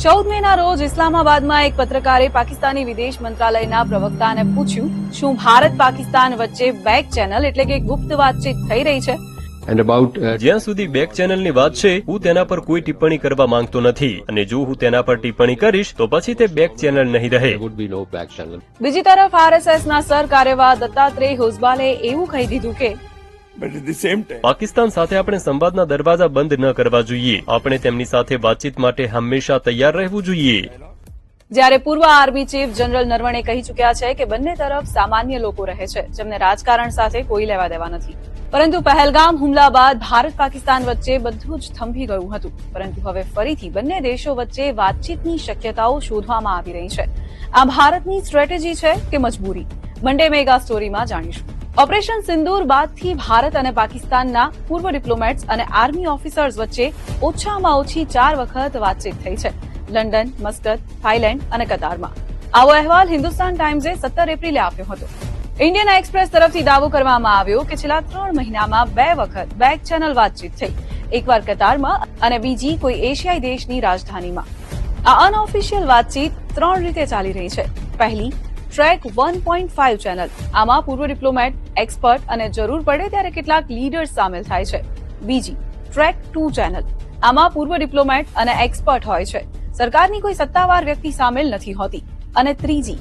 14 મેના રોજ ઇસ્લામાબાદમાં એક પત્રકારે પાકિસ્તાની વિદેશ મંત્રાલયના પ્રવક્તાને પૂછ્યું, શું ભારત પાકિસ્તાન વચ્ચે બેક ચેનલ એટલે કે ગુપ્ત વાતચીત થઈ રહી છે? જ્યાં સુધી બેક ચેનલની વાત છે, હું તેના પર કોઈ ટિપ્પણી કરવા માંગતો નથી, અને જો હું તેના પર ટિપ્પણી કરીશ તો પછી તે બેક ચેનલ નહીં રહે. બીજી તરફ આરએસએસના સર કાર્યવાહ દત્તાત્રેય હોસબાલે એવું કહી દીધું કે પાકિસ્તાન સાથે આપણે સંવાદના દરવાજા બંધ ન કરવા જોઈએ. આપણે તેમની સાથે વાતચીત માટે હંમેશા તૈયાર રહેવું જોઈએ. જ્યારે પૂર્વ આર્મી ચીફ જનરલ નરવણે કહી ચૂક્યા છે કે બંને તરફ સામાન્ય લોકો રહે છે જેમને રાજકારણ સાથે કોઈ લેવા દેવા નથી. પરંતુ પહેલગામ હુમલા બાદ ભારત પાકિસ્તાન વચ્ચે બધું જ થંભી ગયું હતું. પરંતુ હવે ફરીથી બંને દેશો વચ્ચે વાતચીતની શક્યતાઓ શોધવામાં આવી રહી છે. આ ભારતની સ્ટ્રેટેજી છે કે મજબૂરી? મંડે મેગા સ્ટોરીમાં જાણીશું. ઓપરેશન સિંદૂર બાદથી ભારત અને પાકિસ્તાનના પૂર્વ ડિપ્લોમેટ્સ અને આર્મી ઓફિસર્સ વચ્ચે ઓછામાં ઓછી 4 વખત વાતચીત થઈ છે. લંડન, મસ્કત, થાઈલેન્ડ અને કતારમાં. આવો અહેવાલ હિન્દુસ્તાન ટાઈમ્સે 17 એપ્રિલે આપ્યો હતો. ઇન્ડિયન એક્સપ્રેસ તરફથી દાવો કરવામાં આવ્યો કે છેલ્લા 3 મહિનામાં 2 વખત બેક ચેનલ વાતચીત થઈ. એકવાર કતારમાં અને બીજી કોઈ એશિયાઈ દેશની રાજધાનીમાં. આ અનઓફિશિયલ વાતચીત 3 રીતે ચાલી રહી છે. પહેલી, ટ્રેક 1.5 ચેનલ. આમાં પૂર્વ ડિપ્લોમેટ, એક્સપર્ટ અને જરૂર પડે ત્યારે કેટલાક લીડર્સ સામેલ થાય છે. બીજી, ટ્રેક 2 ચેનલ. આમાં પૂર્વ ડિપ્લોમેટ અને એક્સપર્ટ હોય છે. સરકારની કોઈ સત્તાવાર વ્યક્તિ સામેલ નથી હોતી. અને ત્રીજી,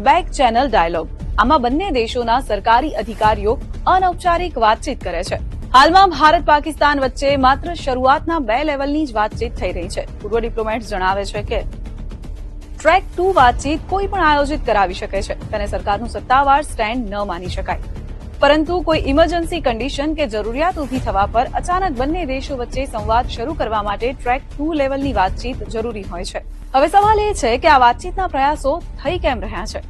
બેક ચેનલ ડાયલોગ. આમાં બંને દેશોના સરકારી અધિકારીઓ અનૌપચારિક વાતચીત કરે છે. હાલમાં ભારત પાકિસ્તાન વચ્ચે માત્ર શરૂઆતના 2 લેવલની જ વાતચીત થઈ રહી છે. પૂર્વ ડિપ્લોમેટ્સ જણાવે છે કે ટ્રેક 2 વાતચીત કોઈ પણ આયોજિત કરાવી શકે છે. તેને સરકારનું સત્તાવાર સ્ટેન્ડ ન માની શકાય. પરંતુ કોઈ ઇમરજન્સી કન્ડિશન કે જરૂરિયાત ઊભી થવા પર અચાનક બંને દેશો વચ્ચે સંવાદ શરૂ કરવા માટે ટ્રેક 2 લેવલની વાતચીત જરૂરી હોય છે. હવે સવાલ એ છે કે આ વાતચીતના પ્રયાસો થઈ કેમ રહ્યા છે?